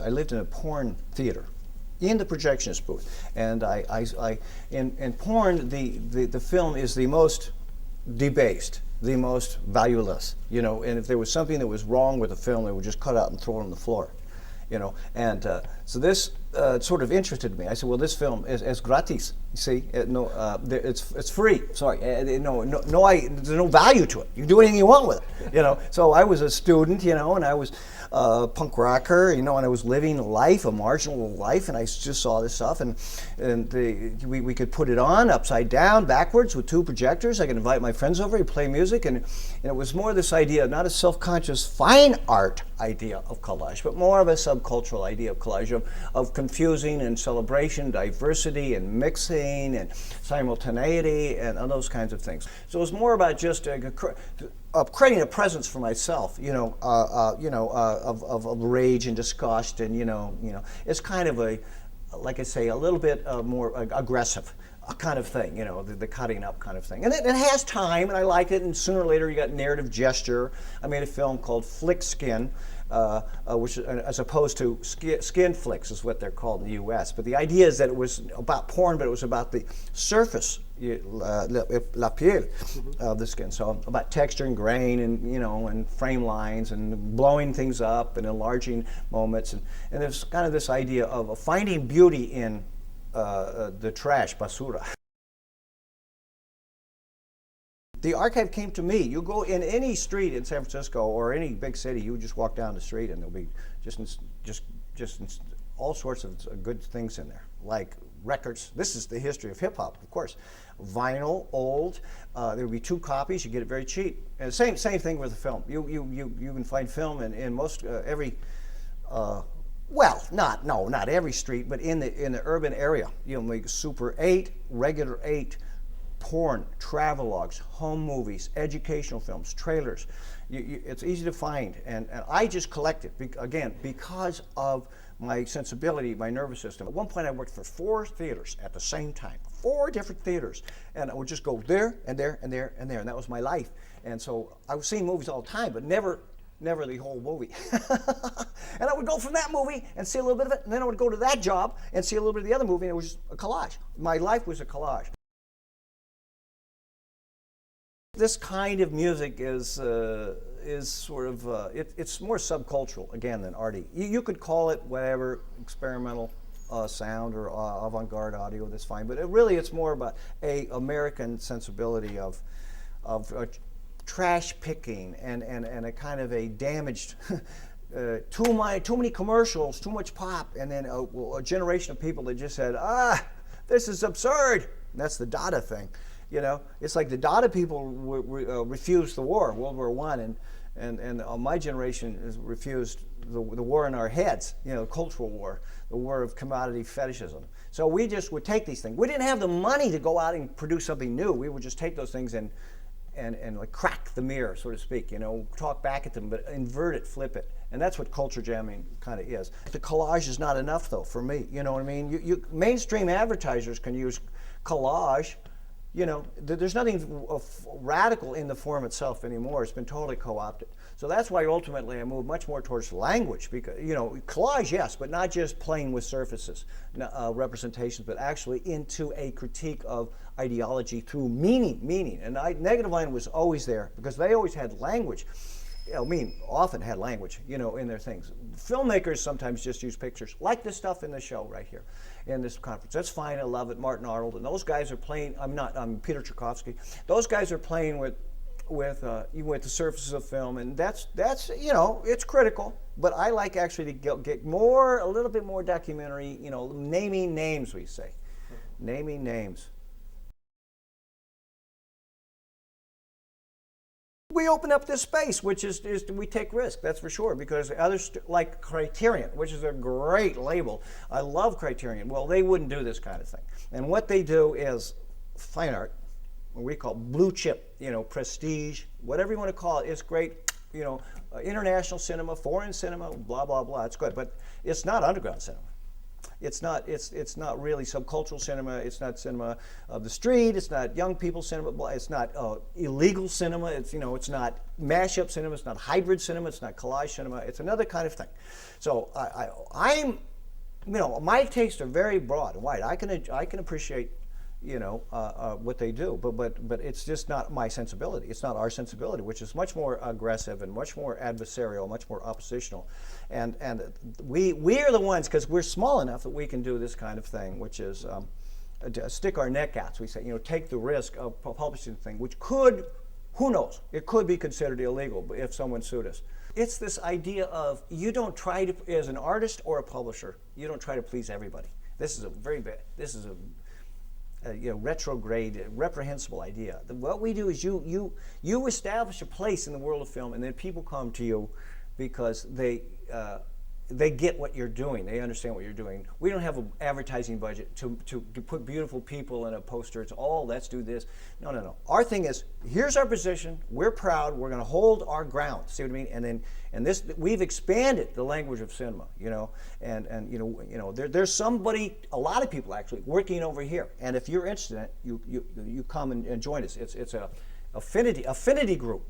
I lived in a porn theater in the projectionist booth. And in porn, the film is the most debased, the most valueless, you know, and if there was something that was wrong with the film, they would just cut out and throw it on the floor, you know. And so this sort of interested me. I said, well, this film is gratis, you see, it's free, sorry, there's no value to it. You can do anything you want with it, you know. So I was a student, you know, and I was a punk rocker, you know, and I was living a marginal life, and I just saw this stuff, and we could put it on upside down, backwards with 2 projectors. I could invite my friends over, he'd play music, and it was more this idea, not a self-conscious fine art idea of collage, but more of a subcultural idea of collage, of confusing and celebration, diversity and mixing and simultaneity and those kinds of things. So it was more about just creating a presence for myself, you know, of rage and disgust, and you know, it's kind of like I say, a little bit more aggressive kind of thing, you know, the cutting up kind of thing. And it has time, and I like it, and sooner or later you got narrative gesture. I made a film called Flick Skin, which, as opposed to skin flicks is what they're called in the US. But the idea is that it was about porn, but it was about the surface, la piel of the skin. So about texture and grain, and you know, and frame lines, and blowing things up and enlarging moments. And there's kind of this idea of finding beauty in the trash, basura. The archive came to me. You go in any street in San Francisco or any big city, you just walk down the street and there'll be just all sorts of good things in there, like records. This is the history of hip hop, of course. Vinyl, old. There will be 2 copies. You get it very cheap. And same thing with the film. You can find film in most every. Well, not every street, but in the urban area. You know, like Super 8, regular 8. Porn, travelogues, home movies, educational films, trailers. It's easy to find, and I just collect it, again, because of my sensibility, my nervous system. At one point I worked for 4 theaters at the same time, 4 different theaters, and I would just go there and there and there and there, and that was my life. And so I was seeing movies all the time, but never the whole movie. And I would go from that movie and see a little bit of it, and then I would go to that job and see a little bit of the other movie, and it was just a collage. My life was a collage. This kind of music is sort of, it's more subcultural, again, than arty. You could call it whatever, experimental sound or avant-garde audio, that's fine. But it's more about a American sensibility of trash picking and a kind of a damaged, too many commercials, too much pop, and then a generation of people that just said, this is absurd. And that's the Dada thing. You know, it's like the Dada people refused the war, World War I, and my generation has refused the war in our heads, you know, the cultural war, the war of commodity fetishism. So we just would take these things. We didn't have the money to go out and produce something new. We would just take those things and like crack the mirror, so to speak, you know, talk back at them, but invert it, flip it. And that's what culture jamming kind of is. The collage is not enough, though, for me. You know what I mean? Mainstream advertisers can use collage. You know, there's nothing radical in the form itself anymore. It's been totally co-opted. So that's why ultimately I move much more towards language, because, you know, collage, yes, but not just playing with surfaces, representations, but actually into a critique of ideology through meaning. And Negative Line was always there because they always had language. Often had language, you know, in their things. Filmmakers sometimes just use pictures, like this stuff in the show right here, in this conference. That's fine, I love it. Martin Arnold, and those guys are playing. I'm Peter Tchaikovsky. Those guys are playing with the surfaces of film, and that's you know, it's critical. But I like actually to get a little bit more documentary. You know, naming names, we say, naming names. We open up this space, which is we take risk, that's for sure, because others like Criterion, which is a great label. I love Criterion. Well, they wouldn't do this kind of thing. And what they do is fine art, what we call blue chip, you know, prestige, whatever you want to call it. It's great, you know, international cinema, foreign cinema, blah, blah, blah. It's good, but it's not underground cinema. It's not really subcultural cinema. It's not cinema of the street. It's not young people cinema. It's not illegal cinema. It's not mashup cinema. It's not hybrid cinema. It's not collage cinema. It's another kind of thing. So I'm, my tastes are very broad and wide. I can appreciate, what they do, but it's just not my sensibility. It's not our sensibility, which is much more aggressive and much more adversarial, much more oppositional, and we are the ones, because we're small enough that we can do this kind of thing, which is stick our neck out. So we say, take the risk of publishing the thing, which could, who knows, it could be considered illegal if someone sued us. It's this idea of you don't try to, as an artist or a publisher, you don't try to please everybody. This is a very bad. This is a retrograde, reprehensible idea. What we do is you establish a place in the world of film, and then people come to you because they get what you're doing. They understand what you're doing. We don't have an advertising budget to put beautiful people in a poster. It's all, let's do this. No. Our thing is, here's our position. We're proud. We're going to hold our ground. See what I mean? And this, we've expanded the language of cinema. There's somebody, a lot of people actually working over here. And if you're interested in it, you come and join us. It's a affinity group.